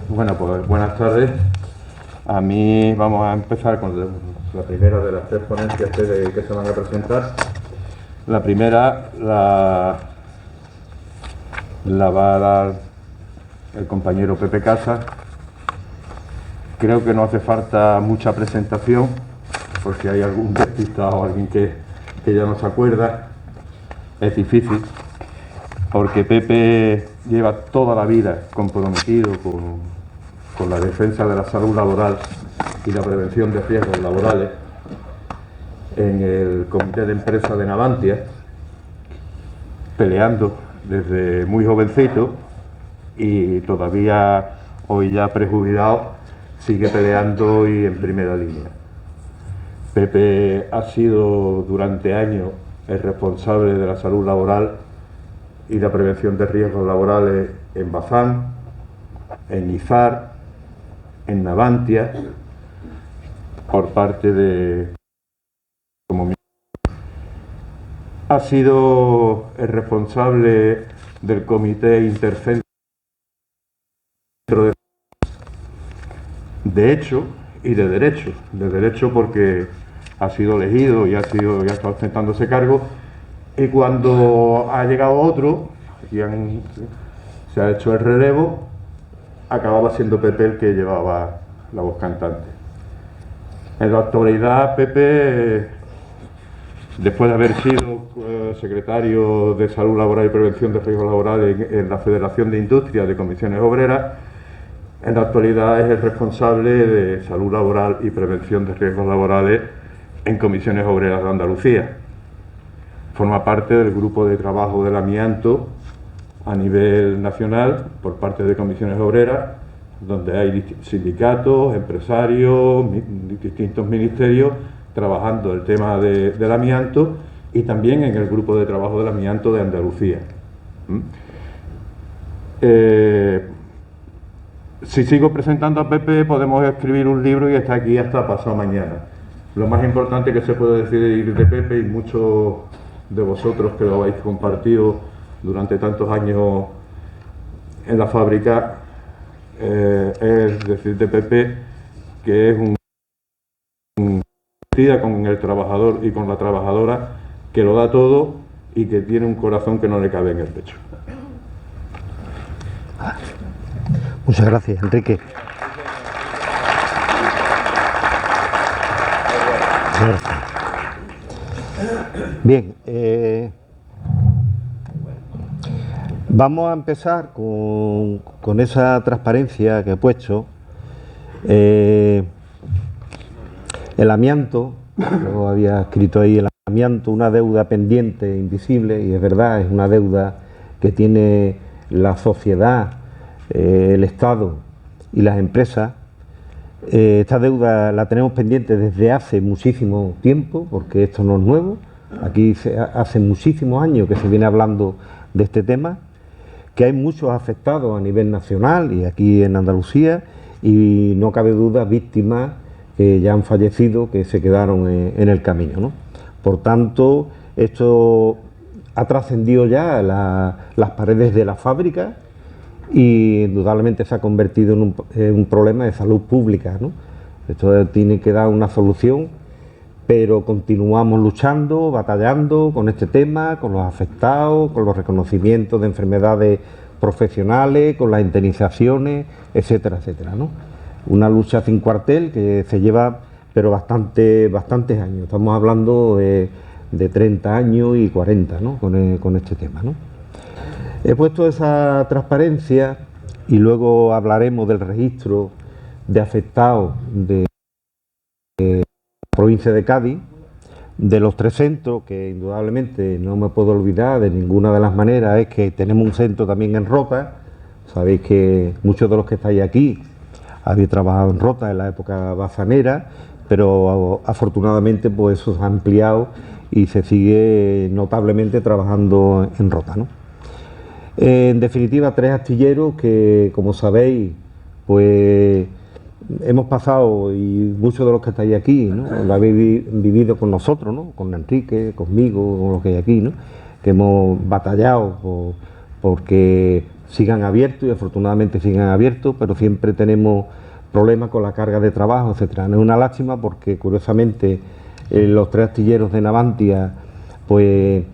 Bueno, pues buenas tardes. A mí vamos a empezar con la primera de las tres ponencias que se van a presentar. La primera la va a dar el compañero Pepe Casas. Creo que no hace falta mucha presentación, por si hay algún despistado o alguien que ya no se acuerda. Es difícil, porque Pepe lleva toda la vida comprometido con la defensa de la salud laboral y la prevención de riesgos laborales en el comité de empresa de Navantia, peleando desde muy jovencito, y todavía hoy ya prejubilado sigue peleando y en primera línea. Pepe ha sido durante años el responsable de la salud laboral y la prevención de riesgos laborales en Bazán, en IFAR, en Navantia, por parte de... Ha sido el responsable del comité intercentro de hecho y de derecho. De derecho porque ha sido elegido y ha estado ostentando ese cargo, y cuando ha llegado otro y se ha hecho el relevo, acababa siendo Pepe el que llevaba la voz cantante. En la actualidad, Pepe, después de haber sido secretario de Salud Laboral y Prevención de Riesgos Laborales en la Federación de Industrias de Comisiones Obreras, en la actualidad es el responsable de Salud Laboral y Prevención de Riesgos Laborales en Comisiones Obreras de Andalucía. Forma parte del grupo de trabajo del amianto a nivel nacional por parte de Comisiones Obreras, donde hay sindicatos, empresarios, distintos ministerios trabajando el tema del amianto, y también en el grupo de trabajo del amianto de Andalucía. Si sigo presentando a Pepe, podemos escribir un libro y está aquí hasta pasado mañana. Lo más importante que se puede decir de Pepe, y muchos de vosotros que lo habéis compartido durante tantos años en la fábrica, es decir de Pepe que es un con el trabajador y con la trabajadora, que lo da todo y que tiene un corazón que no le cabe en el pecho. Muchas gracias, Enrique. Bien, vamos a empezar con esa transparencia que he puesto. El amianto, yo había escrito ahí el amianto, una deuda pendiente, invisible, y es verdad, es una deuda que tiene la sociedad, el Estado y las empresas. Esta deuda la tenemos pendiente desde hace muchísimo tiempo, porque esto no es nuevo. Aquí hace muchísimos años que se viene hablando de este tema, que hay muchos afectados a nivel nacional y aquí en Andalucía, y no cabe duda víctimas que ya han fallecido, que se quedaron en el camino, ¿no? Por tanto, esto ha trascendido ya las paredes de la fábrica, y indudablemente se ha convertido en un problema de salud pública, ¿no? Esto tiene que dar una solución, pero continuamos luchando, batallando con este tema, con los afectados, con los reconocimientos de enfermedades profesionales, con las indemnizaciones, etcétera, etcétera, ¿no? Una lucha sin cuartel que se lleva pero bastantes años. Estamos hablando de 30 años y 40, ¿no? con este tema, ¿no? He puesto esa transparencia y luego hablaremos del registro de afectados de la provincia de Cádiz, de los 3 centros, que indudablemente no me puedo olvidar de ninguna de las maneras. Es que tenemos un centro también en Rota. Sabéis que muchos de los que estáis aquí habéis trabajado en Rota en la época bazanera, pero afortunadamente pues eso se ha ampliado y se sigue notablemente trabajando en Rota, ¿no? En definitiva, 3 astilleros que, como sabéis, pues hemos pasado, y muchos de los que estáis aquí, ¿no?, lo habéis vivido con nosotros, ¿no?, con Enrique, conmigo, con los que hay aquí, ¿no?, que hemos batallado porque sigan abiertos y afortunadamente sigan abiertos, pero siempre tenemos problemas con la carga de trabajo, etcétera. No es una lástima porque curiosamente los 3 astilleros de Navantia pues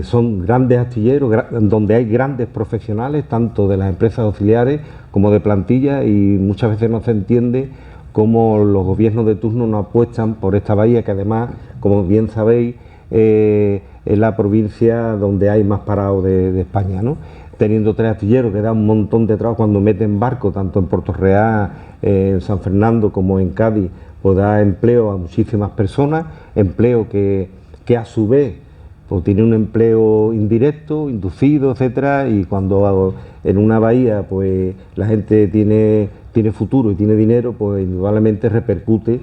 son grandes astilleros donde hay grandes profesionales, tanto de las empresas auxiliares como de plantilla, y muchas veces no se entiende cómo los gobiernos de turno no apuestan por esta bahía, que además, como bien sabéis, es la provincia donde hay más parados de España, ¿no? Teniendo 3 astilleros que dan un montón de trabajo cuando meten barco, tanto en Puerto Real, en San Fernando como en Cádiz, pues da empleo a muchísimas personas, empleo que a su vez pues tiene un empleo indirecto, inducido, etcétera, y cuando en una bahía pues la gente tiene futuro y tiene dinero, pues indudablemente repercute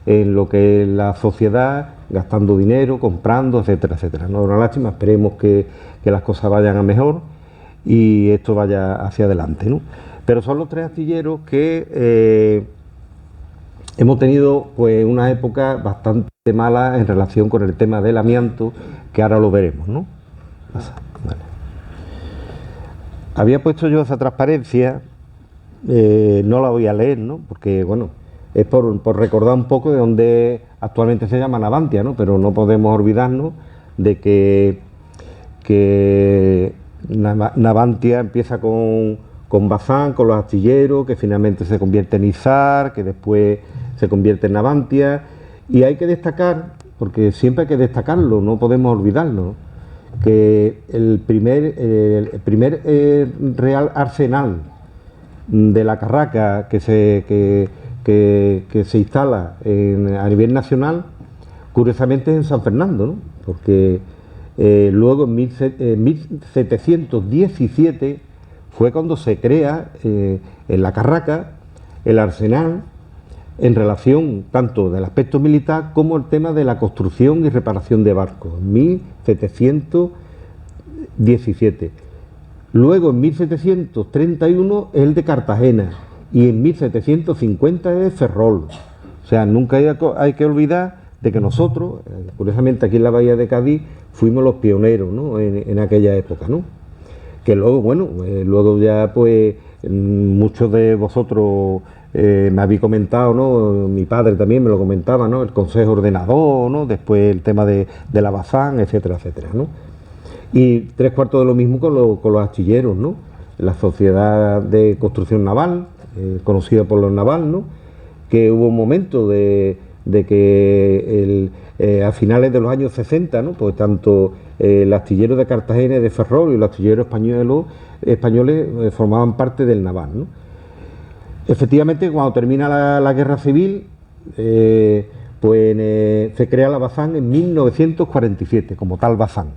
en lo que es la sociedad, gastando dinero, comprando, etcétera, etcétera. No es una lástima, esperemos que las cosas vayan a mejor y esto vaya hacia adelante, ¿no? Pero son los 3 astilleros que hemos tenido pues una época bastante mala en relación con el tema del amianto, que ahora lo veremos, ¿no? Vale. Había puesto yo esa transparencia, no la voy a leer, ¿no? Porque, bueno, es por recordar un poco de donde actualmente se llama Navantia, ¿no? Pero no podemos olvidarnos de que Navantia empieza con Bazán, con los astilleros, que finalmente se convierte en Izar, que después se convierte en Navantia, y hay que destacar, porque siempre hay que destacarlo, no podemos olvidarlo, que el primer real arsenal de la carraca que se instala a nivel nacional, curiosamente es en San Fernando, ¿no? Porque luego en 1717 fue cuando se crea en la carraca el arsenal, en relación tanto del aspecto militar como el tema de la construcción y reparación de barcos, en 1717. Luego en 1731 es el de Cartagena y en 1750 es Ferrol. O sea, nunca hay que olvidar de que nosotros, curiosamente aquí en la bahía de Cádiz, fuimos los pioneros, ¿no? en aquella época, ¿no? Que luego, bueno, luego ya pues muchos de vosotros me habéis comentado, ¿no? Mi padre también me lo comentaba, ¿no? El consejo ordenador, ¿no? Después el tema de la Bazán, etcétera, etcétera, ¿no? Y 3/4 de lo mismo con los astilleros, ¿no? La Sociedad de Construcción Naval, conocida por los Naval, ¿no? Que hubo un momento de que a finales de los años 60, ¿no? Pues tanto el astillero de Cartagena y de Ferrol y los astilleros españoles formaban parte del Naval, ¿no? Efectivamente, cuando termina la guerra civil, se crea la Bazán en 1947, como tal Bazán.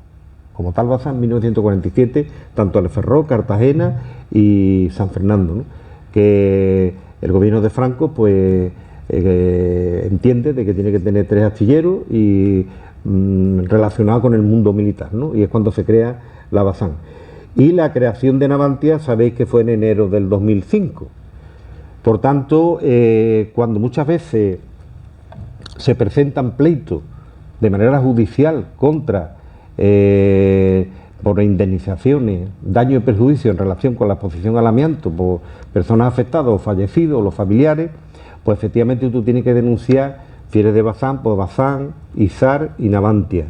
Como tal Bazán, en 1947, tanto el Ferrol, Cartagena y San Fernando, ¿no? Que el gobierno de Franco, pues, entiende de que tiene que tener 3 astilleros y relacionado con el mundo militar, ¿no? Y es cuando se crea la Bazán. Y la creación de Navantia, sabéis que fue en enero del 2005. Por tanto, cuando muchas veces se presentan pleitos de manera judicial contra por indemnizaciones, daño y perjuicio en relación con la exposición al amianto por personas afectadas o fallecidos o los familiares, pues efectivamente tú tienes que denunciar, si eres de Bazán, pues Bazán, Izar y Navantia,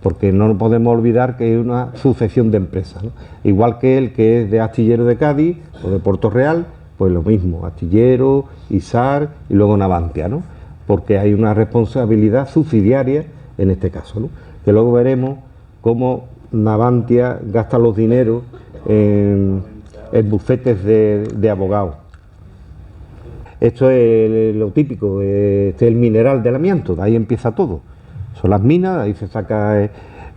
porque no podemos olvidar que es una sucesión de empresas, ¿no? Igual que el que es de Astillero de Cádiz o de Puerto Real, pues lo mismo, Astillero, Izar y luego Navantia, ¿no? Porque hay una responsabilidad subsidiaria en este caso, ¿no? Que luego veremos cómo Navantia gasta los dineros en bufetes de abogados. Esto es lo típico, este es el mineral del amianto, de ahí empieza todo. Son las minas, de ahí se saca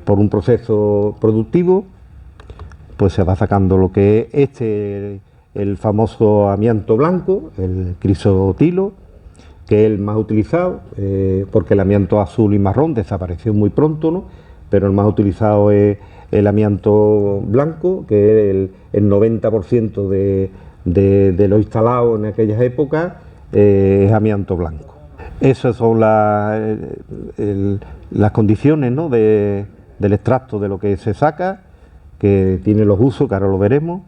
por un proceso productivo, pues se va sacando lo que es el famoso amianto blanco, el crisotilo, que es el más utilizado, porque el amianto azul y marrón desapareció muy pronto, ¿no? Pero el más utilizado es el amianto blanco, que es el 90% de lo instalado en aquellas épocas, es amianto blanco. Esas son las condiciones, ¿no? del extracto de lo que se saca, que tiene los usos, que ahora lo veremos.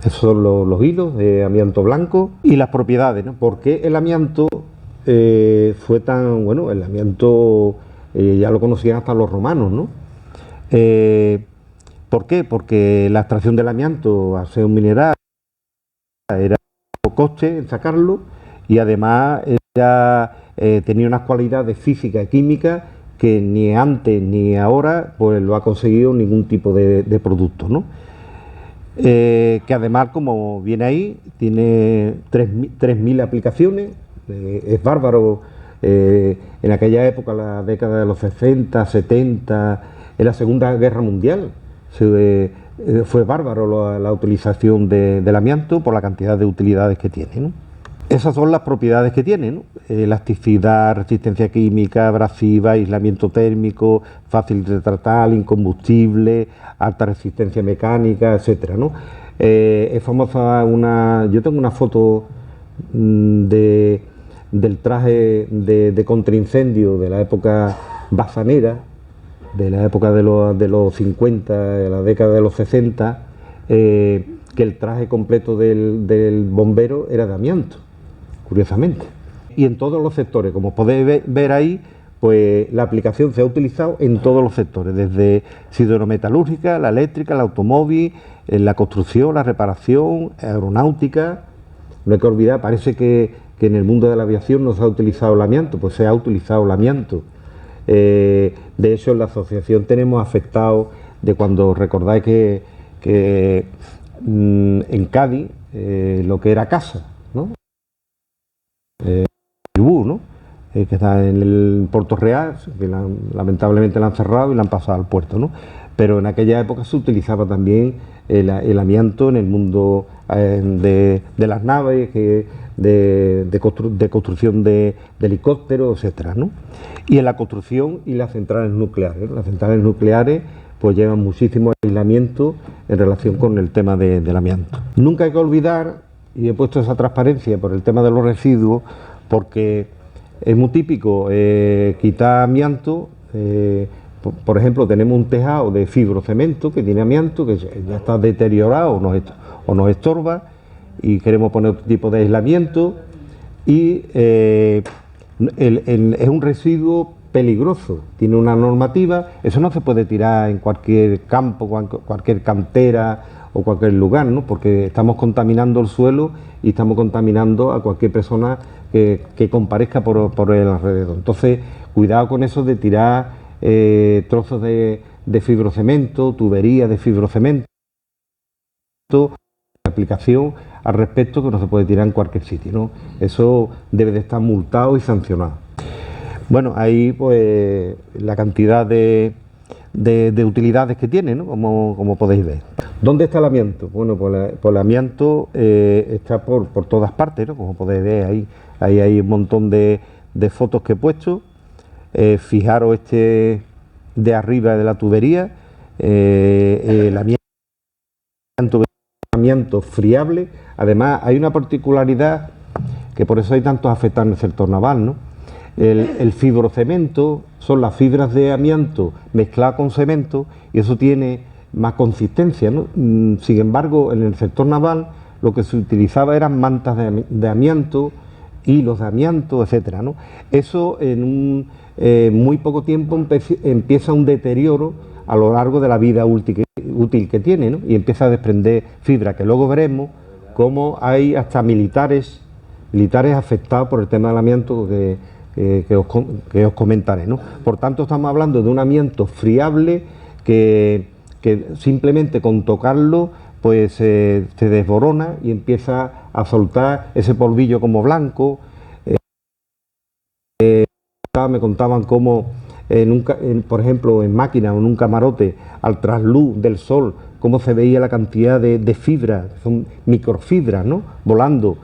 Esos son los hilos de amianto blanco y las propiedades, ¿no? ¿Por qué el amianto fue tan, bueno, el amianto ya lo conocían hasta los romanos, ¿no? ¿Por qué? Porque la extracción del amianto, al ser un mineral, era un coste en sacarlo y además tenía unas cualidades físicas y químicas que ni antes ni ahora pues lo ha conseguido ningún tipo de producto, ¿no? Que además, como viene ahí, tiene 3.000 aplicaciones. Es bárbaro. En aquella época, la década de los 60, 70, en la Segunda Guerra Mundial, fue bárbaro la utilización del amianto por la cantidad de utilidades que tiene, ¿no? Esas son las propiedades que tiene, ¿no? Elasticidad, resistencia química, abrasiva, aislamiento térmico, fácil de tratar, incombustible, alta resistencia mecánica, etcétera, ¿no? Es famosa yo tengo una foto del traje de contraincendio de la época bazanera, de la época de los 50, de la década de los 60, que el traje completo del bombero era de amianto, curiosamente. Y en todos los sectores, como podéis ver ahí, pues la aplicación se ha utilizado en todos los sectores, desde siderometalúrgica, la eléctrica, el automóvil, la construcción, la reparación, aeronáutica. No hay que olvidar, parece que en el mundo de la aviación no se ha utilizado el amianto, pues se ha utilizado el amianto. De hecho, en la asociación tenemos afectados de cuando recordáis que en Cádiz, lo que era Casa, ¿no? ¿No? Que está en el Puerto Real, que lamentablemente la han cerrado y la han pasado al puerto, ¿no? Pero en aquella época se utilizaba también el amianto en el mundo de las naves, de construcción de helicópteros, etcétera, ¿no? Y en la construcción y las centrales nucleares, ¿no? Las centrales nucleares pues llevan muchísimo aislamiento en relación con el tema del amianto. Nunca hay que olvidar, y he puesto esa transparencia por el tema de los residuos, porque es muy típico quitar amianto. Por ejemplo, tenemos un tejado de fibrocemento que tiene amianto, que ya está deteriorado o nos estorba, y queremos poner otro tipo de aislamiento, y es un residuo peligroso, tiene una normativa, eso no se puede tirar en cualquier campo, cualquier cantera o cualquier lugar, ¿no? Porque estamos contaminando el suelo y estamos contaminando a cualquier persona que comparezca por el alrededor. Entonces, cuidado con eso de tirar trozos de fibrocemento, tuberías de fibrocemento, aplicación al respecto, que no se puede tirar en cualquier sitio, ¿no? Eso debe de estar multado y sancionado. Bueno, ahí pues la cantidad de utilidades que tiene, ¿no? Como podéis ver. ¿Dónde está el amianto? Bueno, pues el amianto está por todas partes, ¿no? Como podéis ver, ahí hay un montón de fotos que he puesto. Fijaros de arriba de la tubería, el amianto friable. Además, hay una particularidad que por eso hay tantos afectados en el sector naval, ¿no? El fibrocemento son las fibras de amianto mezcladas con cemento y eso tiene más consistencia, ¿no? Sin embargo, en el sector naval lo que se utilizaba eran mantas de amianto, hilos de amianto, etcétera, ¿no? Eso en muy poco tiempo empieza un deterioro a lo largo de la vida útil que tiene, ¿no? Y empieza a desprender fibra, que luego veremos cómo hay hasta militares afectados por el tema del amianto que os comentaré, ¿no? Por tanto, estamos hablando de un amianto friable que simplemente con tocarlo pues se desborona y empieza a soltar ese polvillo como blanco. Me contaban cómo, por ejemplo, en máquina o en un camarote, al trasluz del sol, cómo se veía la cantidad de fibras, son microfibras, ¿no? Volando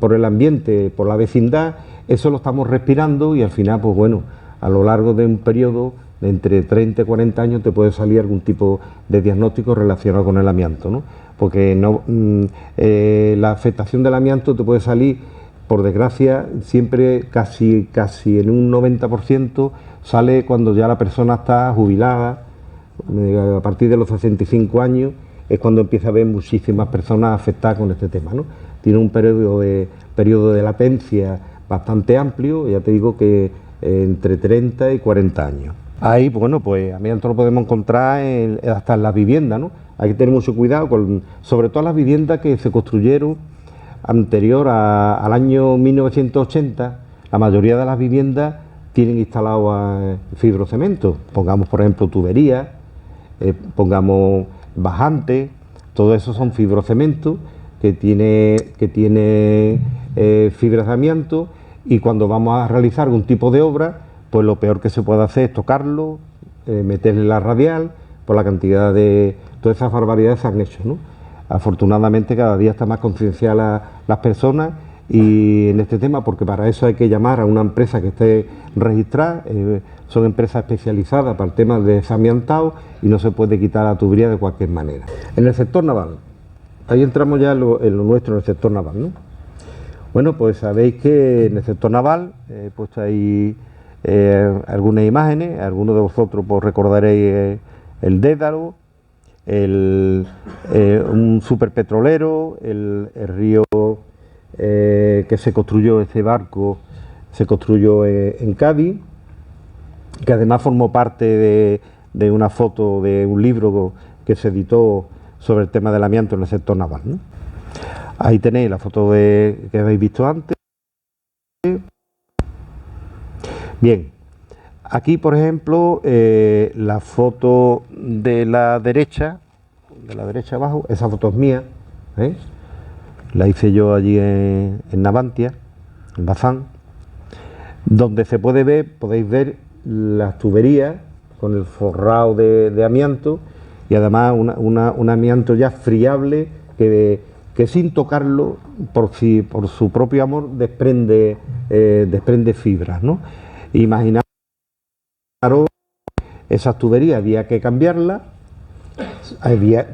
por el ambiente, por la vecindad. Eso lo estamos respirando y al final, pues bueno, a lo largo de un periodo de entre 30 y 40 años te puede salir algún tipo de diagnóstico relacionado con el amianto, ¿no? Porque la afectación del amianto te puede salir, por desgracia, siempre casi en un 90% sale cuando ya la persona está jubilada, a partir de los 65 años, es cuando empieza a haber muchísimas personas afectadas con este tema, ¿no? Tiene un periodo de latencia bastante amplio, ya te digo que entre 30 y 40 años. Ahí, bueno, pues amianto lo podemos encontrar hasta en las viviendas, ¿no? Hay que tener mucho cuidado, sobre todo las viviendas que se construyeron anterior al año 1980, la mayoría de las viviendas tienen instalado fibrocemento. Pongamos, por ejemplo, tuberías, pongamos bajantes, todo eso son fibrocemento que tiene fibras de amianto, y cuando vamos a realizar algún tipo de obra, pues lo peor que se puede hacer es tocarlo, meterle la radial, por la cantidad de todas esas barbaridades se han hecho, ¿no? Afortunadamente cada día está más concienciada las personas y en este tema, porque para eso hay que llamar a una empresa que esté registrada, son empresas especializadas para el tema de desamiantado y no se puede quitar la tubería de cualquier manera. En el sector naval, ahí entramos ya en lo nuestro, en el sector naval, ¿no? Bueno, pues sabéis que en el sector naval he puesto ahí algunas imágenes, algunos de vosotros pues recordaréis el Dédalo, un superpetrolero, el río que se construyó, este barco se construyó en Cádiz, que además formó parte de una foto de un libro que se editó sobre el tema del amianto en el sector naval, ¿no? Ahí tenéis la foto que habéis visto antes. Bien, aquí por ejemplo la foto de la derecha abajo, esa foto es mía, ¿eh? La hice yo allí en Navantia, en Bazán, donde se puede ver, podéis ver las tuberías con el forrado de amianto y además un amianto ya friable que sin tocarlo, por su propio amor, desprende fibras, ¿no? Imaginaros, esas tuberías había que cambiarlas,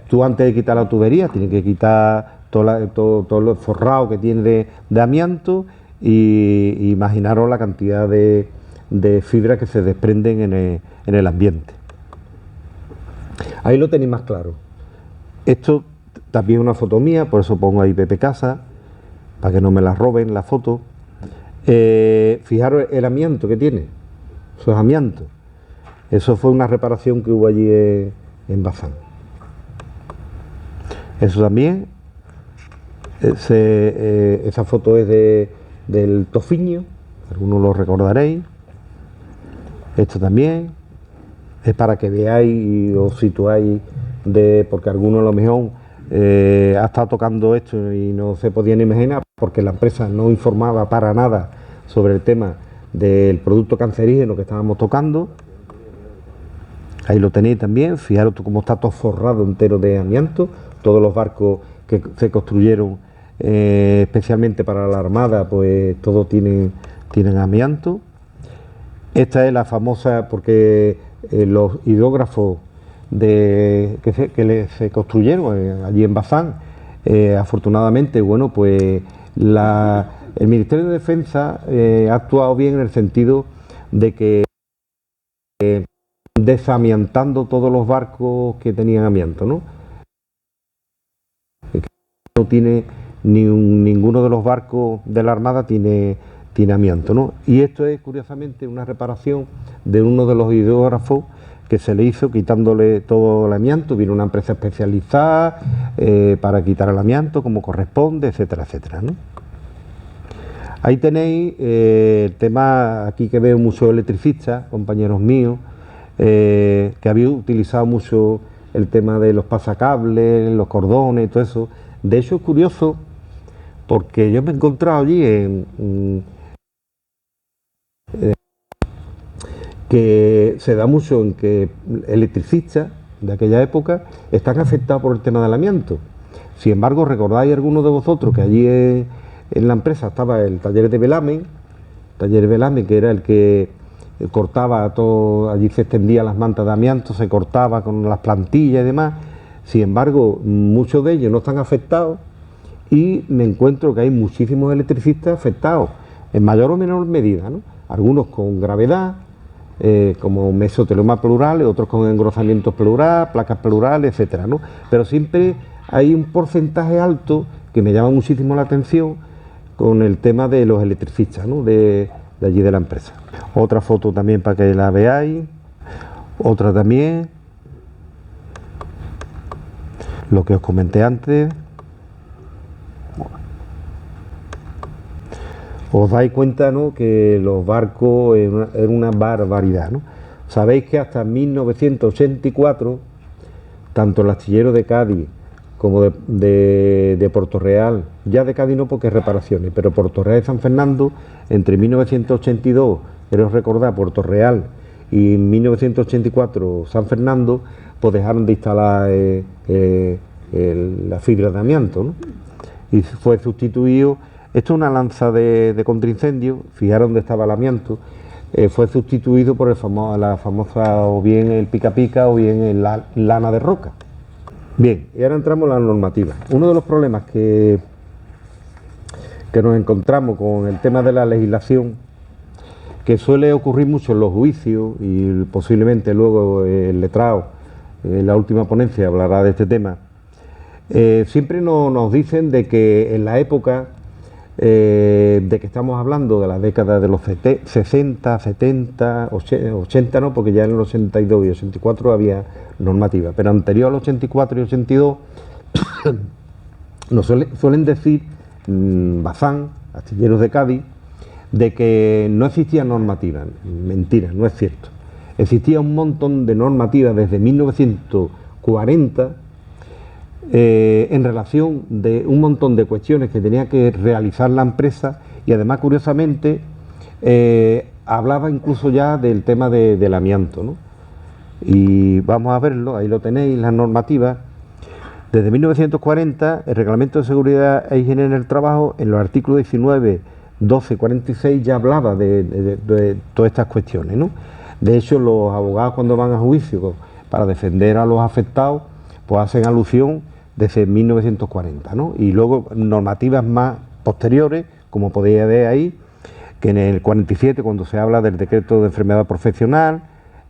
tú antes de quitar la tubería tienes que quitar todo el forrado que tiene de amianto y imaginaros la cantidad de fibras que se desprenden en el ambiente. Ahí lo tenéis más claro. Esto también es una foto mía, por eso pongo ahí Pepe Casa, para que no me la roben la foto. Fijaros el amianto que tiene, eso es amianto. Eso fue una reparación que hubo allí en Bazán. Eso también, esa foto es del Tofiño, algunos lo recordaréis. Esto también es para que veáis y os situáis, porque algunos a lo mejor ha estado tocando esto y no se podían imaginar porque la empresa no informaba para nada sobre el tema del producto cancerígeno que estábamos tocando. Ahí lo tenéis también, fijaros cómo está todo forrado entero de amianto, todos los barcos que se construyeron especialmente para la Armada, pues todos tienen amianto. Esta es la famosa, porque los hidrógrafos que se construyeron allí en Bazán, afortunadamente, bueno, pues el Ministerio de Defensa ha actuado bien en el sentido de que desamiantando todos los barcos que tenían amianto, ¿no? No tiene ninguno de los barcos de la Armada tiene amianto, ¿no? Y esto es curiosamente una reparación de uno de los hidrógrafos que se le hizo quitándole todo el amianto. Vino una empresa especializada para quitar el amianto como corresponde, etcétera, etcétera, ¿no? Ahí tenéis el tema, aquí que veo muchos electricistas, compañeros míos, que habéis utilizado mucho el tema de los pasacables, los cordones y todo eso. De hecho es curioso porque yo me he encontrado allí que se da mucho en que electricistas de aquella época están afectados por el tema del amianto. Sin embargo, recordáis algunos de vosotros que allí en la empresa estaba el taller de velamen, que era el que cortaba todo, allí se extendían las mantas de amianto, se cortaba con las plantillas y demás. Sin embargo, muchos de ellos no están afectados y me encuentro que hay muchísimos electricistas afectados, en mayor o menor medida, ¿no? Algunos con gravedad, como mesotelioma pleural, otros con engrosamientos pleural, placas pleurales, etcétera, ¿no? Pero siempre hay un porcentaje alto que me llama muchísimo la atención con el tema de los electricistas, ¿no? de allí de la empresa. Otra foto también para que la veáis, otra también, lo que os comenté antes. Os dais cuenta, ¿no?, que los barcos eran una barbaridad, ¿no? Sabéis que hasta 1984, tanto el astillero de Cádiz como de Puerto Real, ya de Cádiz no porque es reparaciones, pero Puerto Real y San Fernando, entre 1982, quiero recordar, Puerto Real y 1984 San Fernando, pues dejaron de instalar la fibra de amianto, ¿no? Y fue sustituido. Esto es una lanza de contraincendio, fijaros dónde estaba el amianto, fue sustituido por la famosa o bien el pica pica o bien el lana de roca. Bien, y ahora entramos en la normativa. Uno de los problemas que nos encontramos con el tema de la legislación, que suele ocurrir mucho en los juicios y posiblemente luego el letrado, en la última ponencia hablará de este tema, siempre nos dicen de que en la época de que estamos hablando de la década de los 60, 70, 80 no, porque ya en el 82 y 84 había normativa, pero anterior al 84 y 82 nos suelen decir Bazán, astilleros de Cádiz, de que no existía normativa. Mentira, no es cierto. Existía un montón de normativas desde 1940 en relación de un montón de cuestiones que tenía que realizar la empresa y además, curiosamente, hablaba incluso ya del tema del amianto, ¿no? Y vamos a verlo, ahí lo tenéis, las normativas. Desde 1940, el Reglamento de Seguridad e Higiene en el Trabajo, en los artículos 19, 12, 46, ya hablaba de todas estas cuestiones, ¿no? De hecho, los abogados cuando van a juicio para defender a los afectados, pues hacen alusión desde 1940, ¿no? Y luego normativas más posteriores, como podéis ver ahí, que en el 47, cuando se habla del decreto de enfermedad profesional,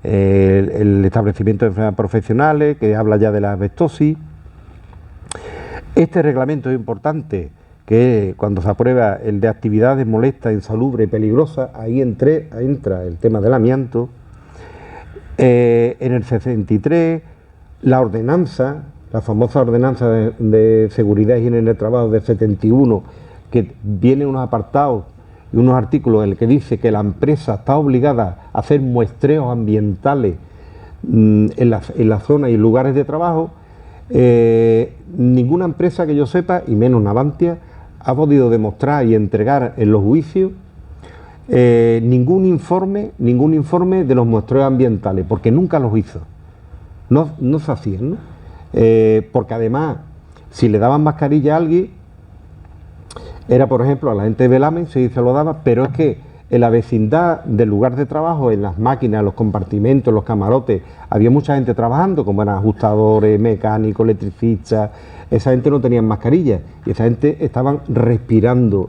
el establecimiento de enfermedades profesionales, que habla ya de la asbestosis. Este reglamento es importante, que cuando se aprueba el de actividades molestas, insalubres y peligrosas, ahí entra el tema del amianto. En el 63, la ordenanza, la famosa ordenanza de seguridad y higiene en el trabajo del 71, que viene unos apartados y unos artículos en el que dice que la empresa está obligada a hacer muestreos ambientales en la zona y lugares de trabajo. Ninguna empresa que yo sepa, y menos Navantia, ha podido demostrar y entregar en los juicios ningún informe de los muestreos ambientales, porque nunca los hizo, no se hacían, ¿no? Porque además, si le daban mascarilla a alguien, era por ejemplo a la gente de Velamen, se lo daba, pero es que en la vecindad del lugar de trabajo, en las máquinas, los compartimentos, los camarotes, había mucha gente trabajando, como eran ajustadores, mecánicos, electricistas. Esa gente no tenía mascarilla y esa gente estaban respirando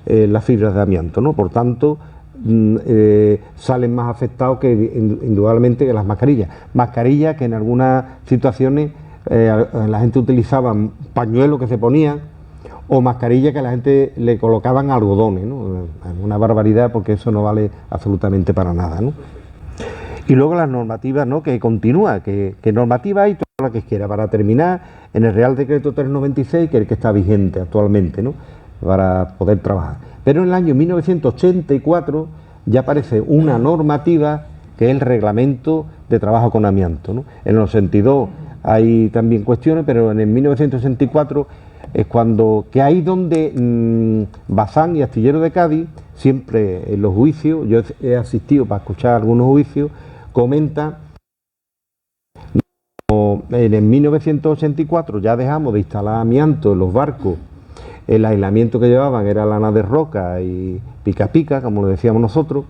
las fibras de amianto, ¿no? Por tanto, salen más afectados que indudablemente que las mascarillas. Mascarillas que en algunas situaciones la gente utilizaba pañuelos que se ponían, o mascarillas que a la gente le colocaban algodones, ¿no? Una barbaridad, porque eso no vale absolutamente para nada, ¿no? Y luego las normativas, ¿no?, que continúa, que normativa hay toda la que quiera. Para terminar, en el Real Decreto 396, que es el que está vigente actualmente, ¿no?, para poder trabajar. Pero en el año 1984 ya aparece una normativa que es el Reglamento de Trabajo con Amianto, ¿no? En el 82 hay también cuestiones, pero en el 1984 es cuando, que ahí donde Bazán y Astillero de Cádiz, siempre en los juicios, yo he asistido para escuchar algunos juicios, comenta, en el 1984 ya dejamos de instalar amianto en los barcos, el aislamiento que llevaban era lana de roca y pica pica, como lo decíamos nosotros.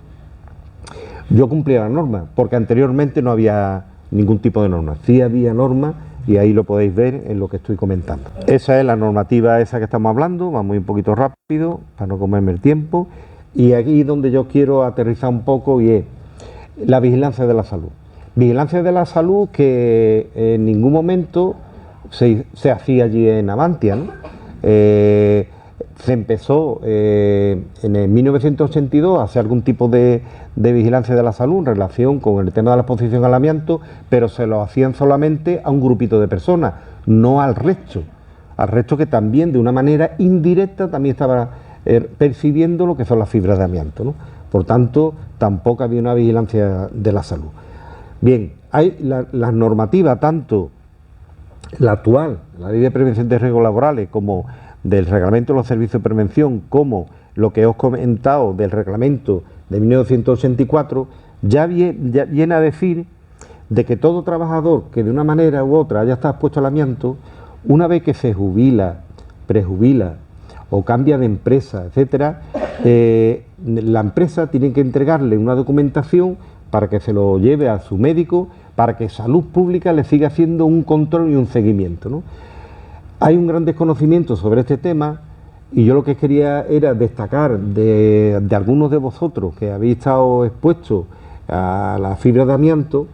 Yo cumplía la norma, porque anteriormente no había ningún tipo de norma, sí había normas, y ahí lo podéis ver en lo que estoy comentando. Esa es la normativa esa que estamos hablando, vamos un poquito rápido para no comerme el tiempo, y aquí es donde yo quiero aterrizar un poco, y es La vigilancia de la salud. Vigilancia de la salud que en ningún momento se hacía allí en Avantia, ¿no? Se empezó en el 1982 a hacer algún tipo de vigilancia de la salud en relación con el tema de la exposición al amianto, pero se lo hacían solamente a un grupito de personas, no al resto que también de una manera indirecta también estaba percibiendo lo que son las fibras de amianto, ¿no? Por tanto, tampoco había una vigilancia de la salud. Bien, hay las normativas, tanto la actual, la Ley de Prevención de Riesgos Laborales, como del Reglamento de los Servicios de Prevención, como lo que os he comentado del Reglamento de 1984, ya viene a decir de que todo trabajador que de una manera u otra haya estado expuesto al amianto, una vez que se jubila, prejubila o cambia de empresa, etcétera, la empresa tiene que entregarle una documentación para que se lo lleve a su médico, para que Salud Pública le siga haciendo un control y un seguimiento, ¿no? Hay un gran desconocimiento sobre este tema y yo lo que quería era destacar de algunos de vosotros que habéis estado expuestos a la fibra de amianto,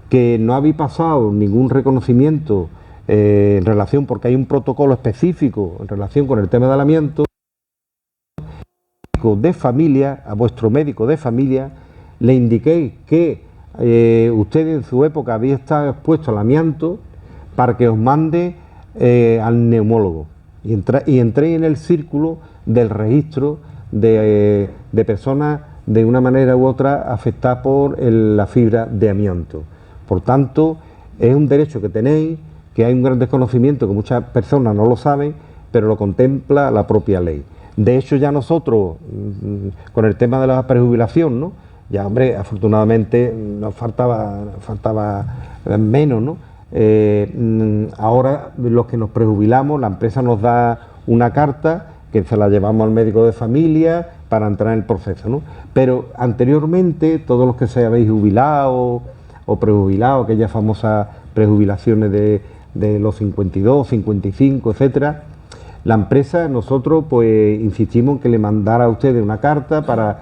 que no habéis pasado ningún reconocimiento en relación, porque hay un protocolo específico en relación con el tema del amianto, de familia, a vuestro médico de familia, le indiquéis que ustedes en su época habéis estado expuestos al amianto para que os mande al neumólogo y entréis en el círculo del registro de personas de una manera u otra afectadas por la fibra de amianto. Por tanto, es un derecho que tenéis, que hay un gran desconocimiento, que muchas personas no lo saben, pero lo contempla la propia ley. De hecho, ya nosotros, con el tema de la prejubilación, ¿no? Ya, hombre, afortunadamente nos faltaba menos, ¿no? Ahora, los que nos prejubilamos, la empresa nos da una carta que se la llevamos al médico de familia para entrar en el proceso, ¿no? Pero anteriormente, todos los que se habéis jubilado o prejubilado, aquellas famosas prejubilaciones de los 52, 55, etcétera, la empresa, nosotros pues insistimos en que le mandara a ustedes una carta para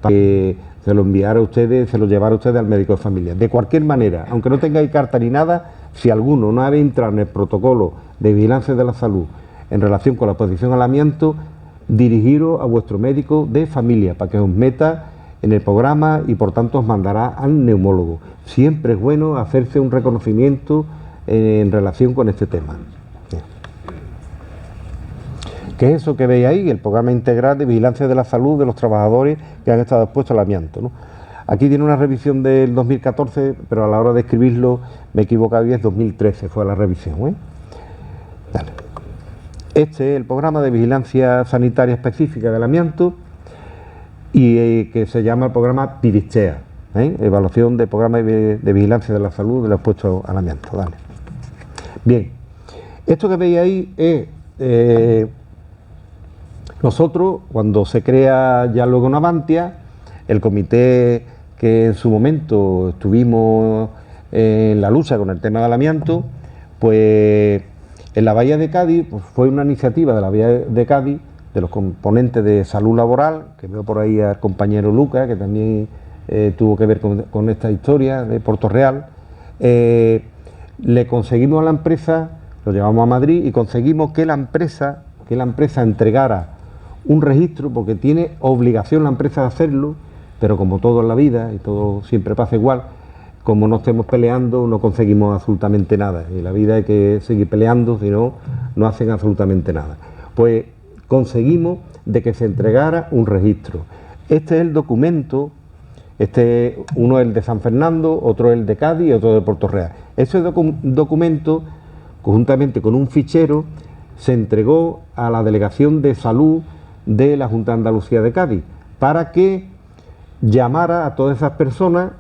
que se lo enviara a ustedes, se lo llevara a ustedes al médico de familia. De cualquier manera, aunque no tengáis carta ni nada, si alguno no habéis entrado en el protocolo de vigilancia de la salud en relación con la exposición al amianto, dirigiros a vuestro médico de familia para que os meta en el programa y por tanto os mandará al neumólogo. Siempre es bueno hacerse un reconocimiento en relación con este tema. ¿Qué es eso que veis ahí? El programa integral de vigilancia de la salud de los trabajadores que han estado expuestos al amianto, ¿no? Aquí tiene una revisión del 2014, pero a la hora de escribirlo me he equivocado y es 2013, fue la revisión, ¿eh? Dale. Este es el programa de vigilancia sanitaria específica del amianto y que se llama el programa PIVISTEA, evaluación del programa de vigilancia de la salud de los expuestos al amianto. Dale. Bien, esto que veis ahí es... nosotros, cuando se crea ya luego en Avantia, el comité que en su momento estuvimos en la lucha con el tema del amianto, pues en la Bahía de Cádiz, pues fue una iniciativa de la Bahía de Cádiz, de los componentes de salud laboral, que veo por ahí al compañero Lucas, que también tuvo que ver con esta historia de Puerto Real. Le conseguimos a la empresa, lo llevamos a Madrid y conseguimos que la empresa entregara un registro, porque tiene obligación la empresa de hacerlo, pero como todo en la vida, y todo siempre pasa igual, como no estemos peleando no conseguimos absolutamente nada, y la vida hay que seguir peleando, si no, no hacen absolutamente nada. Pues conseguimos de que se entregara un registro. Este es el documento, uno es el de San Fernando, otro es el de Cádiz y otro de Puerto Real. Ese documento, conjuntamente con un fichero, se entregó a la Delegación de Salud de la Junta de Andalucía de Cádiz para que llamara a todas esas personas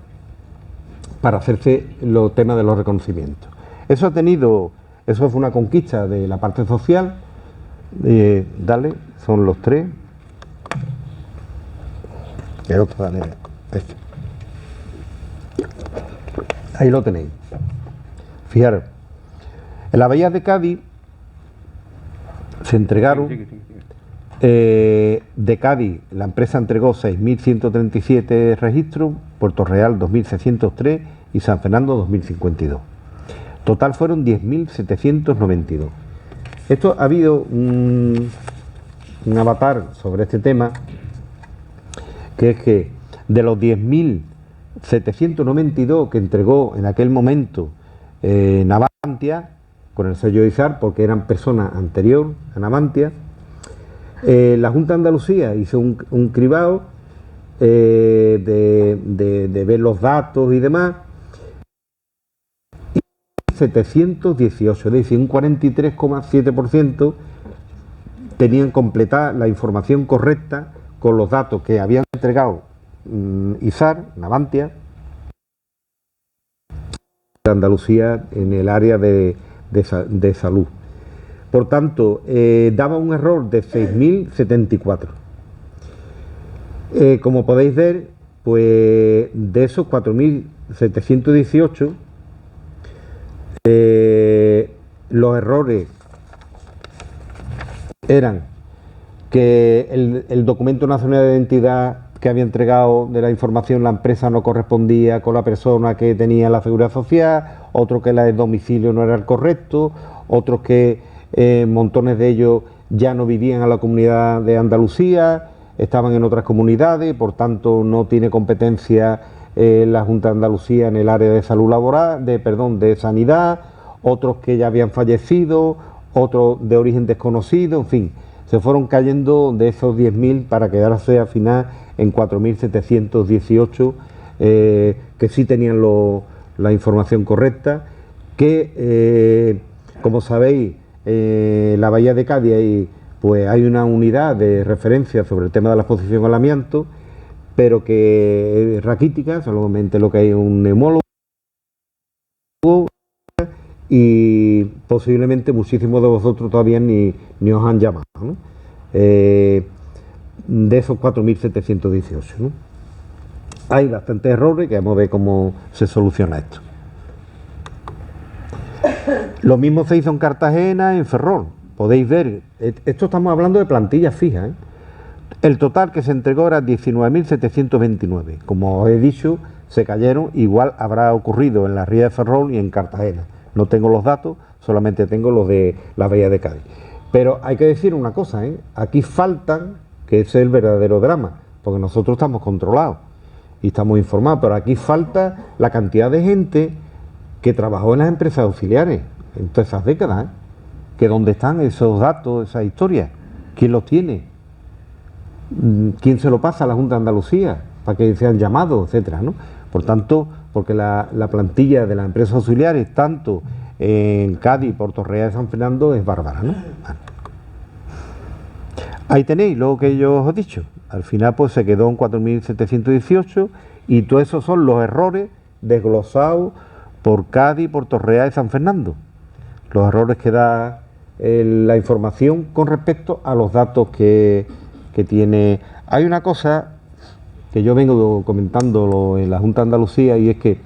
para hacerse los temas de los reconocimientos. Eso fue una conquista de la parte social. Dale, son los tres. El otro, dale, este. Ahí lo tenéis. Fijaros, en la Bahía de Cádiz se entregaron, de Cádiz la empresa entregó 6.137 registros Puerto Real 2.603 y San Fernando 2.052. Total fueron 10.792. Esto ha habido un avatar sobre este tema, que es que de los 10.792 que entregó en aquel momento Navantia, con el sello ISAR, porque eran personas anterior a Navantia, la Junta de Andalucía hizo un cribado de ver los datos y demás, y 718, es decir, un 43,7% tenían completada la información correcta con los datos que habían entregado ISAR, Navantia, de Andalucía en el área de salud. Por tanto, daba un error de 6.074. Como podéis ver, pues de esos 4.718, los errores eran que el documento nacional de identidad que había entregado de la información la empresa no correspondía con la persona que tenía la seguridad social, otro que el domicilio no era el correcto, otros que montones de ellos ya no vivían en la comunidad de Andalucía, estaban en otras comunidades, por tanto no tiene competencia la Junta de Andalucía en el área de salud laboral, de sanidad, otros que ya habían fallecido, otros de origen desconocido, en fin, se fueron cayendo de esos 10.000 para quedarse al final en 4.718 que sí tenían la información correcta, que como sabéis, la Bahía de Cádiz pues hay una unidad de referencia sobre el tema de la exposición al amianto, pero que es raquítica, solamente lo que hay es un neumólogo, y posiblemente muchísimos de vosotros todavía ni os han llamado, ¿no? De esos 4.718, ¿no? Hay bastantes errores que vamos a ver cómo se soluciona esto. Lo mismo se hizo en Cartagena, en Ferrol. Podéis ver, esto estamos hablando de plantillas fijas, ¿eh? El total que se entregó era 19.729. Como os he dicho, se cayeron, igual habrá ocurrido en la Ría de Ferrol y en Cartagena. No tengo los datos, solamente tengo los de la Bahía de Cádiz. Pero hay que decir una cosa, ¿eh? Aquí faltan, que ese es el verdadero drama, porque nosotros estamos controlados y estamos informados, pero aquí falta la cantidad de gente que trabajó en las empresas auxiliares en todas esas décadas, ¿eh? Que dónde están esos datos, esas historias, quién los tiene, quién se lo pasa a la Junta de Andalucía para que sean llamados, etcétera, ¿no? Por tanto, porque la plantilla de las empresas auxiliares, tanto en Cádiz, Puerto Real y San Fernando, es bárbara, ¿no? Bueno. Ahí tenéis lo que yo os he dicho. Al final pues se quedó en 4.718 y todos esos son los errores desglosados por Cádiz, Puerto Real y San Fernando. Los errores que da la información con respecto a los datos que tiene. Hay una cosa que yo vengo comentándolo en la Junta de Andalucía, y es que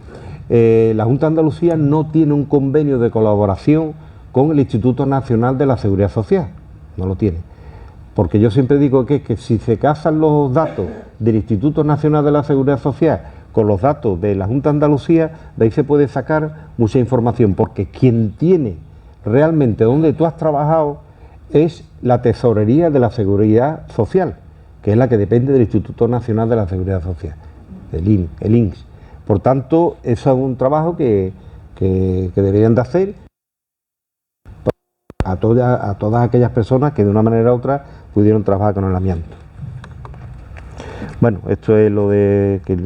la Junta de Andalucía no tiene un convenio de colaboración con el Instituto Nacional de la Seguridad Social, no lo tiene, porque yo siempre digo que si se casan los datos del Instituto Nacional de la Seguridad Social con los datos de la Junta de Andalucía, de ahí se puede sacar mucha información, porque quien tiene realmente donde tú has trabajado es la Tesorería de la Seguridad Social, que es la que depende del Instituto Nacional de la Seguridad Social, el INS. Por tanto, eso es un trabajo que deberían de hacer a todas aquellas personas que de una manera u otra pudieron trabajar con el amianto. Bueno, esto es lo de que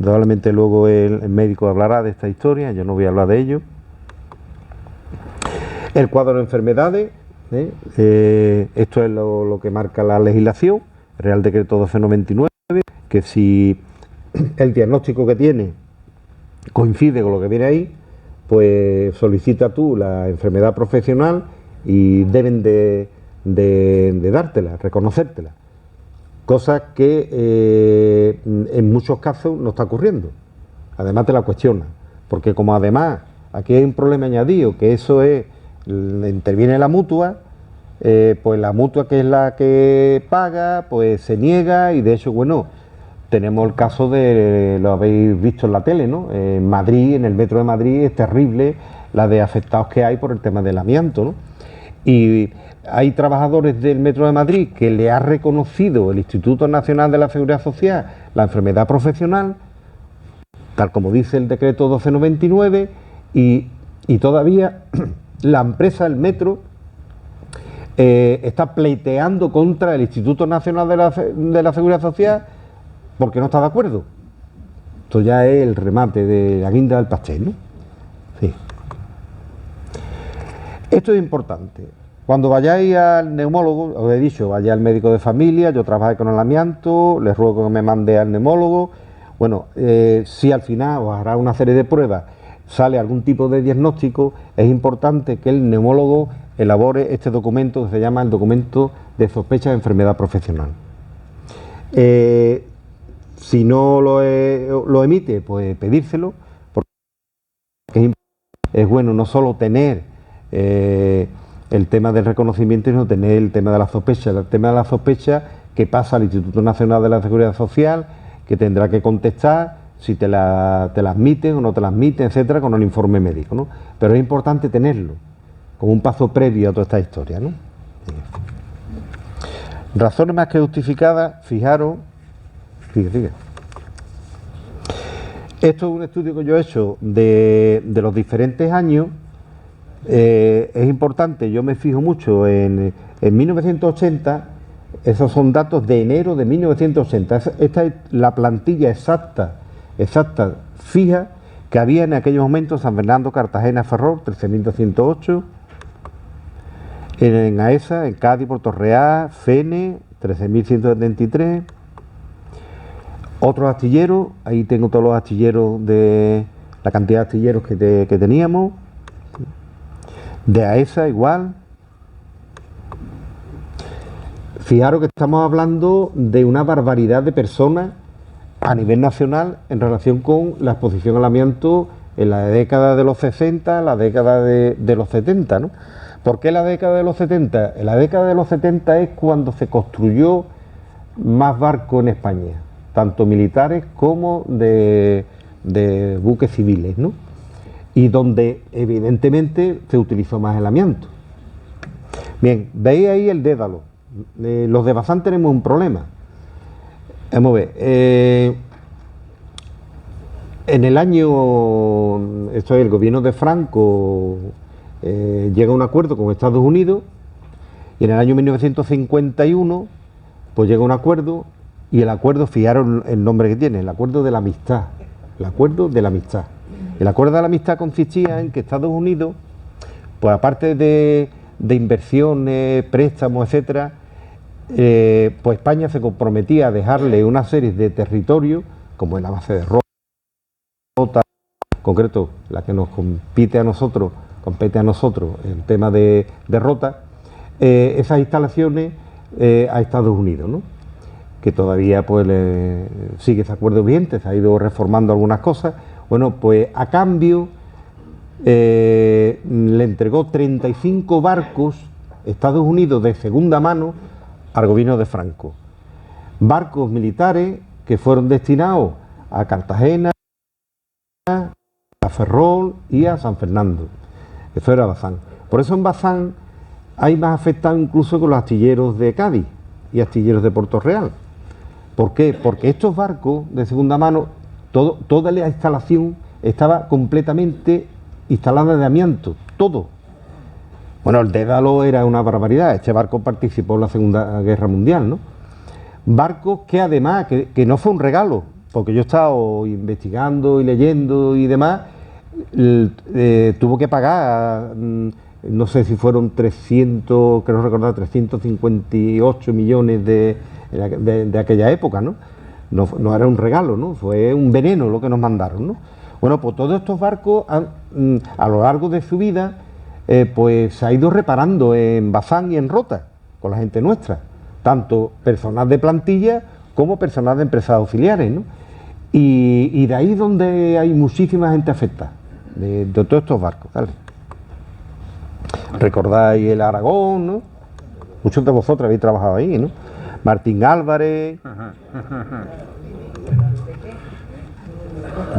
probablemente luego el médico hablará de esta historia, yo no voy a hablar de ello. El cuadro de enfermedades, esto es lo que marca la legislación, Real Decreto 1299, que si el diagnóstico que tiene coincide con lo que viene ahí, pues solicita tú la enfermedad profesional y deben de dártela, reconocértela. Cosa que en muchos casos no está ocurriendo. Además te la cuestionan, porque como además aquí hay un problema añadido, que eso es, interviene la mutua, pues la mutua, que es la que paga, pues se niega, y de hecho, bueno, tenemos el caso de, lo habéis visto en la tele, ¿no? En Madrid, en el metro de Madrid, es terrible la de afectados que hay por el tema del amianto, ¿no? Y hay trabajadores del metro de Madrid que le ha reconocido el Instituto Nacional de la Seguridad Social la enfermedad profesional, tal como dice el decreto 1299, y todavía la empresa del metro está pleiteando contra el Instituto Nacional de la Seguridad Social porque no está de acuerdo. Esto ya es el remate de la guinda del pastel, ¿no? Sí. Esto es importante. Cuando vayáis al neumólogo, os he dicho, vaya al médico de familia, yo trabajé con el amianto, les ruego que me mande al neumólogo. Bueno, si al final os hará una serie de pruebas, sale algún tipo de diagnóstico, es importante que el neumólogo elabore este documento que se llama el documento de sospecha de enfermedad profesional. Si no lo emite, pues pedírselo, porque es bueno no solo tener el tema del reconocimiento, sino tener el tema de la sospecha. El tema de la sospecha que pasa al Instituto Nacional de la Seguridad Social, que tendrá que contestar si te la admiten o no te la admiten, etcétera, con el informe médico, ¿no? Pero es importante tenerlo como un paso previo a toda esta historia, ¿no? Razones más que justificadas, fijaros, fíjate. Esto es un estudio que yo he hecho de los diferentes años. Es importante, yo me fijo mucho en 1980, esos son datos de enero de 1980, esta es la plantilla exacta, fija, que había en aquellos momentos San Fernando, Cartagena, Ferrol, 13.208, en AESA, en Cádiz, Puerto Real, Fene, 13.173, otros astilleros, ahí tengo todos los astilleros de la cantidad de astilleros que teníamos, de AESA igual. Fijaros que estamos hablando de una barbaridad de personas a nivel nacional en relación con la exposición al amianto en la década de los 60, la década de los 70, ¿no? ¿Por qué la década de los 70? En la década de los 70 es cuando se construyó más barcos en España, tanto militares como de buques civiles, ¿no? Y donde evidentemente se utilizó más el amianto. Bien, veis ahí el Dédalo. Los de Bazán tenemos un problema. Vamos a ver. En el año, esto es el gobierno de Franco, llega a un acuerdo con Estados Unidos, y en el año 1951 pues llega un acuerdo, y el acuerdo, fijaros el nombre que tiene, el acuerdo de la amistad. El acuerdo de la amistad. El acuerdo de la amistad consistía en que Estados Unidos, pues aparte de inversiones, préstamos, etcétera, pues España se comprometía a dejarle una serie de territorios, como es la base de Rota, en concreto la que nos compete a nosotros, el tema de Rota, esas instalaciones a Estados Unidos, ¿no? Que todavía pues sigue ese acuerdo vigente, se ha ido reformando algunas cosas. Bueno, pues a cambio le entregó 35 barcos Estados Unidos de segunda mano al gobierno de Franco. Barcos militares que fueron destinados a Cartagena, a Ferrol y a San Fernando. Eso era Bazán. Por eso en Bazán hay más afectados incluso con los astilleros de Cádiz y astilleros de Puerto Real. ¿Por qué? Porque estos barcos de segunda mano, toda la instalación estaba completamente instalada de amianto, todo. Bueno, el Dédalo era una barbaridad, este barco participó en la Segunda Guerra Mundial, ¿no? Barcos que además, que no fue un regalo, porque yo he estado investigando y leyendo y demás, tuvo que pagar, no sé si fueron 358 millones de aquella época, ¿no? No era un regalo, ¿no? Fue un veneno lo que nos mandaron, ¿no? Bueno, pues todos estos barcos a lo largo de su vida pues se ha ido reparando en Bazán y en Rota con la gente nuestra, tanto personal de plantilla como personal de empresas auxiliares, ¿no? Y de ahí donde hay muchísima gente afectada de todos estos barcos, ¿vale? Recordáis el Aragón, ¿no? Muchos de vosotros habéis trabajado ahí, ¿no? Martín Álvarez,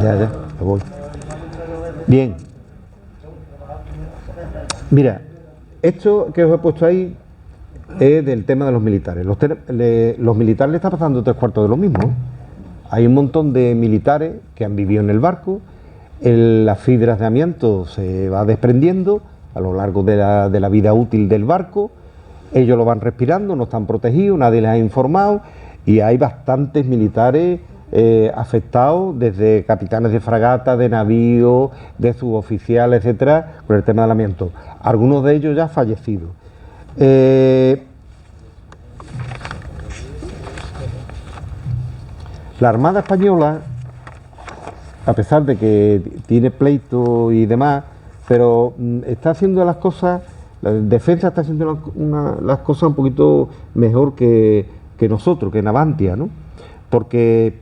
Ya, me voy. Bien. Mira, esto que os he puesto ahí es del tema de los militares. Los militares le está pasando 3/4 de lo mismo. Hay un montón de militares que han vivido en el barco, las fibras de amianto se va desprendiendo a lo largo de la vida útil del barco, ellos lo van respirando, no están protegidos, nadie les ha informado y hay bastantes militares afectados, desde capitanes de fragata, de navío, de suboficiales, etcétera, con el tema del amianto. Algunos de ellos ya fallecidos. La Armada Española, a pesar de que tiene pleito y demás, pero está haciendo las cosas, la defensa está haciendo las cosas un poquito mejor que nosotros, que Navantia, ¿no? Porque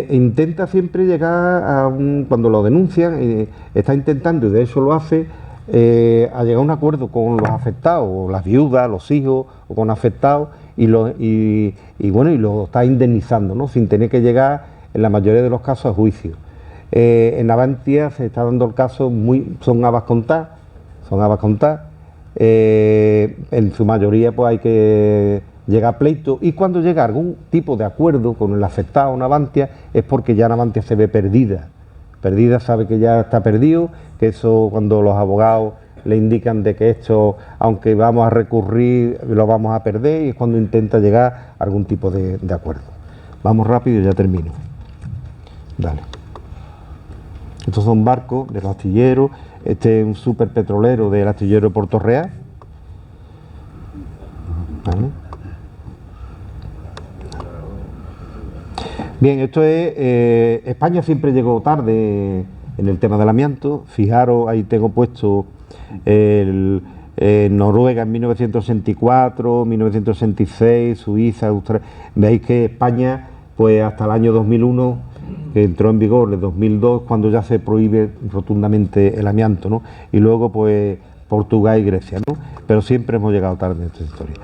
intenta siempre llegar a cuando lo denuncian, está intentando, y de eso lo hace, a llegar a un acuerdo con los afectados, o las viudas, los hijos, o con afectados, y lo está indemnizando, ¿no? Sin tener que llegar, en la mayoría de los casos, a juicio. En Navantia se está dando el caso, son habas contadas, en su mayoría pues hay que llegar a pleito, y cuando llega algún tipo de acuerdo con el afectado Navantia es porque ya Navantia se ve perdida, sabe que ya está perdido, que eso cuando los abogados le indican de que esto, aunque vamos a recurrir, lo vamos a perder, y es cuando intenta llegar a algún tipo de acuerdo. Vamos rápido y ya termino. Dale. Estos son barcos de los astilleros. Este es un superpetrolero del astillero de Puerto Real. ¿Vale? Bien, esto es... España siempre llegó tarde en el tema del amianto. Fijaros, ahí tengo puesto Noruega en 1964, 1966, Suiza, Australia. Veis que España, pues hasta el año 2001, que entró en vigor, en 2002, cuando ya se prohíbe rotundamente el amianto, ¿no? Y luego, pues, Portugal y Grecia, ¿no? Pero siempre hemos llegado tarde en esta historia.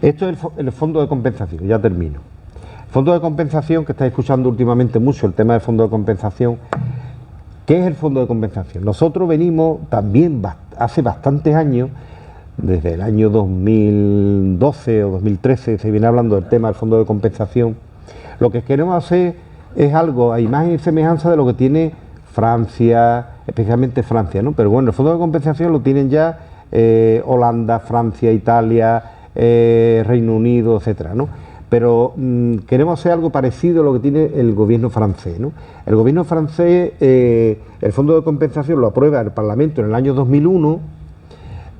Esto es el fondo de compensación, ya termino. Fondo de compensación, que estáis escuchando últimamente mucho el tema del fondo de compensación. ¿Qué es el fondo de compensación? Nosotros venimos también hace bastantes años, desde el año 2012 o 2013, se viene hablando del tema del fondo de compensación. Lo que queremos hacer es algo a imagen y semejanza de lo que tiene Francia, especialmente Francia, ¿no? Pero bueno, el fondo de compensación lo tienen ya Holanda, Francia, Italia, Reino Unido, etcétera, ¿no? Pero queremos hacer algo parecido a lo que tiene el gobierno francés, ¿no? El gobierno francés, el fondo de compensación lo aprueba el Parlamento en el año 2001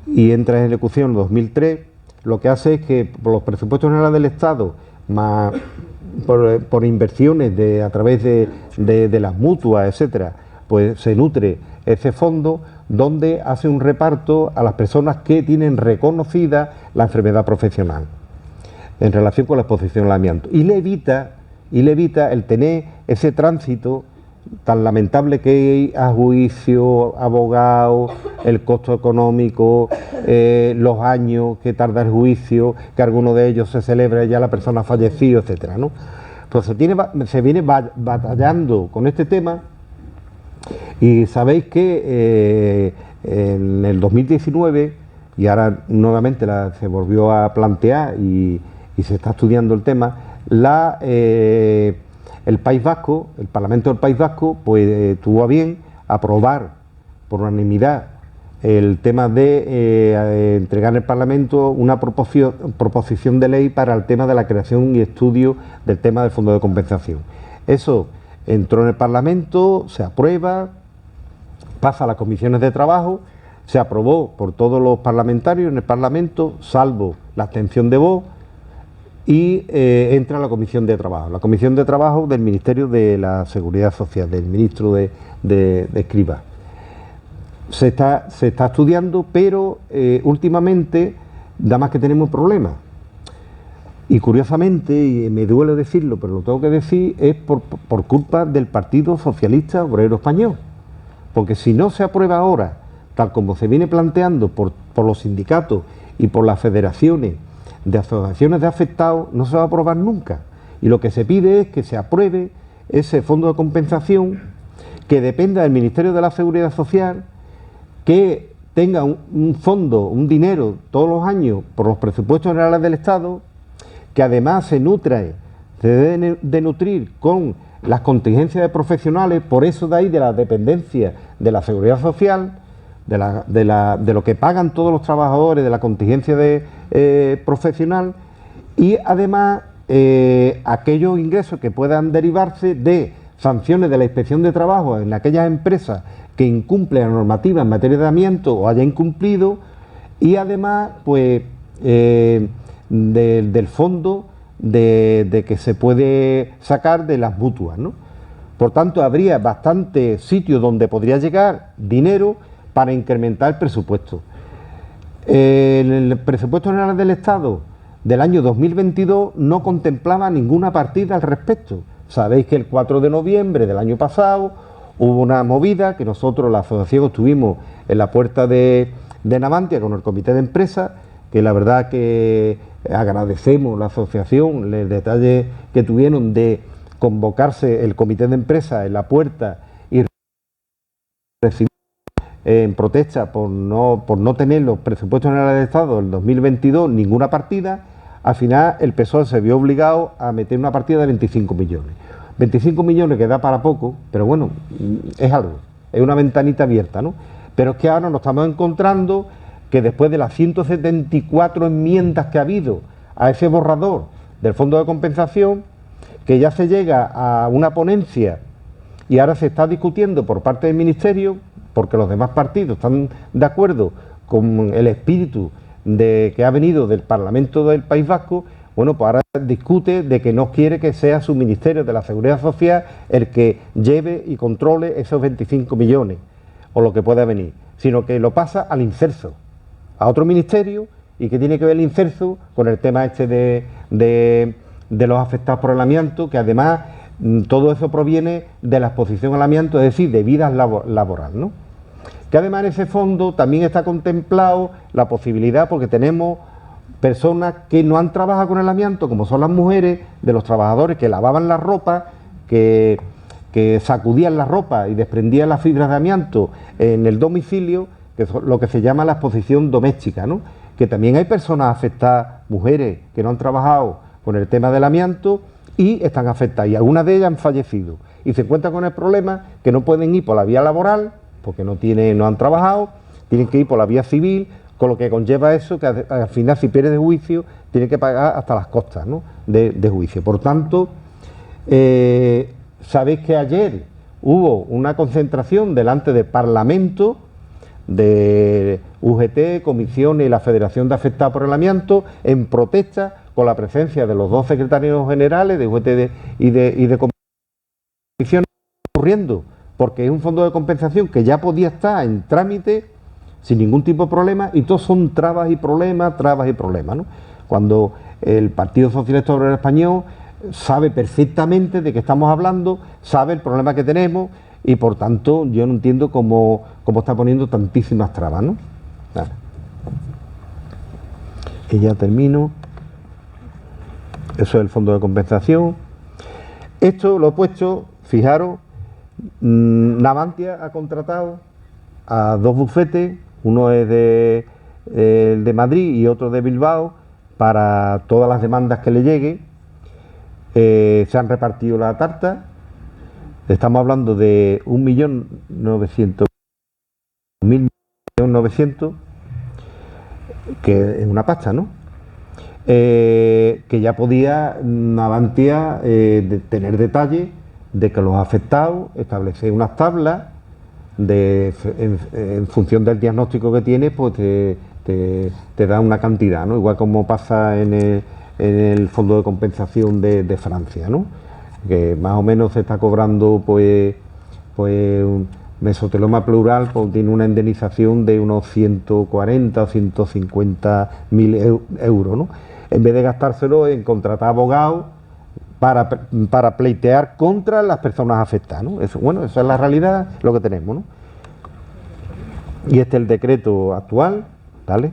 y entra en ejecución en 2003. Lo que hace es que por los presupuestos generales del Estado, más por inversiones a través de las mutuas, etcétera, pues se nutre ese fondo, donde hace un reparto a las personas que tienen reconocida la enfermedad profesional en relación con la exposición al amianto, y le evita el tener ese tránsito tan lamentable que hay a juicio, abogado, el costo económico, los años que tarda el juicio, que alguno de ellos se celebra y ya la persona ha fallecido, etcétera, ¿no? Pues se viene batallando con este tema, y sabéis que en el 2019, y ahora nuevamente se volvió a plantear y se está estudiando el tema, el País Vasco, el Parlamento del País Vasco, pues tuvo a bien aprobar por unanimidad el tema de entregar en el Parlamento una proposición de ley para el tema de la creación y estudio del tema del fondo de compensación. Eso entró en el Parlamento, se aprueba, pasa a las comisiones de trabajo, se aprobó por todos los parlamentarios en el Parlamento, salvo la abstención de voz, y entra a la Comisión de Trabajo del Ministerio de la Seguridad Social, del ministro de Escrivá. Se está estudiando, pero últimamente, da más que tenemos problemas. Y curiosamente, y me duele decirlo, pero lo tengo que decir, es por culpa del Partido Socialista Obrero Español. Porque si no se aprueba ahora, tal como se viene planteando por los sindicatos y por las federaciones de asociaciones de afectados, no se va a aprobar nunca. Y lo que se pide es que se apruebe ese fondo de compensación que dependa del Ministerio de la Seguridad Social, que tenga un fondo, un dinero todos los años por los presupuestos generales del Estado, que además se debe de nutrir con las contingencias de profesionales, por eso de ahí de la dependencia de la Seguridad Social, de lo que pagan todos los trabajadores, de la contingencia profesional, y además aquellos ingresos que puedan derivarse de sanciones de la Inspección de Trabajo en aquellas empresas que incumplen la normativa en materia de amianto o haya incumplido, y además pues del fondo de que se puede sacar de las mutuas, ¿no? Por tanto, habría bastantes sitios donde podría llegar dinero para incrementar el presupuesto. El presupuesto general del Estado del año 2022 no contemplaba ninguna partida al respecto. Sabéis que el 4 de noviembre del año pasado hubo una movida que nosotros, la asociación, estuvimos en la puerta de Navantia con el comité de empresa, que la verdad que agradecemos la asociación el detalle que tuvieron de convocarse el comité de empresa en la puerta y recibir en protesta por no tener los presupuestos generales del Estado del 2022 ninguna partida. Al final el PSOE se vio obligado a meter una partida de 25 millones. 25 millones que da para poco, pero bueno, es algo, es una ventanita abierta, ¿no? Pero es que ahora nos estamos encontrando que después de las 174 enmiendas que ha habido a ese borrador del fondo de compensación, que ya se llega a una ponencia y ahora se está discutiendo por parte del Ministerio, porque los demás partidos están de acuerdo con el espíritu que ha venido del Parlamento del País Vasco. Bueno, pues ahora discute de que no quiere que sea su Ministerio de la Seguridad Social el que lleve y controle esos 25 millones o lo que pueda venir, sino que lo pasa al inserso, a otro ministerio. ¿Y qué tiene que ver el inserso con el tema este de los afectados por el amianto? Que además todo eso proviene de la exposición al amianto, es decir, de vidas laboral, ¿no? Que además en ese fondo también está contemplado la posibilidad, porque tenemos personas que no han trabajado con el amianto, como son las mujeres de los trabajadores que lavaban la ropa, que sacudían la ropa y desprendían las fibras de amianto en el domicilio, que es lo que se llama la exposición doméstica, ¿no? Que también hay personas afectadas, mujeres que no han trabajado con el tema del amianto y están afectadas, y algunas de ellas han fallecido y se encuentran con el problema que no pueden ir por la vía laboral porque no han trabajado, tienen que ir por la vía civil, con lo que conlleva eso, que al final, si pierde de juicio, tiene que pagar hasta las costas, ¿no?, de juicio. Por tanto, sabéis que ayer hubo una concentración delante del Parlamento de UGT, Comisiones y la Federación de Afectados por el Amianto, en protesta, con la presencia de los dos secretarios generales de UGT y de Comisiones, ocurriendo, porque es un fondo de compensación que ya podía estar en trámite sin ningún tipo de problema, y todos son trabas y problemas, ¿no? Cuando el Partido Socialista Obrero Español sabe perfectamente de qué estamos hablando, sabe el problema que tenemos, y por tanto yo no entiendo cómo está poniendo tantísimas trabas, ¿no? Vale. Y ya termino. Eso es el fondo de compensación. Esto lo he puesto, fijaros, Navantia ha contratado a dos bufetes, uno es de Madrid y otro de Bilbao, para todas las demandas que le lleguen. Se han repartido la tarta. Estamos hablando de 1.900.000, que es una pasta, ¿no? Que ya podía Navantia tener detalle de que los afectados, establecer unas tablas en función del diagnóstico que tienes, pues te da una cantidad, ¿no? Igual como pasa en el fondo de compensación de Francia, ¿no? Que más o menos se está cobrando, pues un mesoteloma pleural, pues tiene una indemnización de unos 140 o 150.000 euros, ¿no? En vez de gastárselo en contratar abogados para pleitear contra las personas afectadas, ¿no? Eso, bueno, esa es la realidad, lo que tenemos, ¿no? Y este es el decreto actual, ¿vale?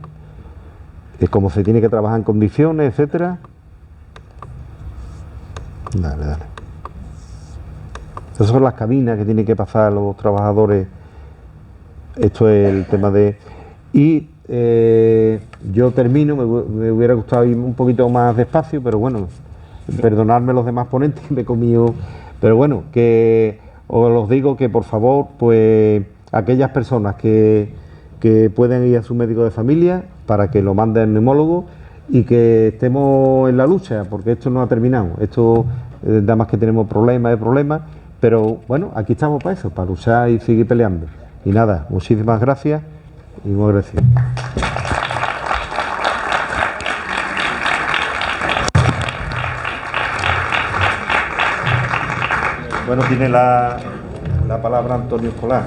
Es como se tiene que trabajar en condiciones, etcétera. Dale. Esas son las cabinas que tienen que pasar los trabajadores. Esto es el tema de... Y yo termino, me hubiera gustado ir un poquito más despacio, pero bueno, perdonadme los demás ponentes, me he comido... Pero bueno, que os los digo que por favor, pues aquellas personas que pueden ir a su médico de familia para que lo mande al neumólogo y que estemos en la lucha, porque esto no ha terminado. Esto, nada más que tenemos problemas, pero bueno, aquí estamos para eso, para luchar y seguir peleando. Y nada, muchísimas gracias y muy agradecido. Bueno, tiene la palabra Antonio Escolar.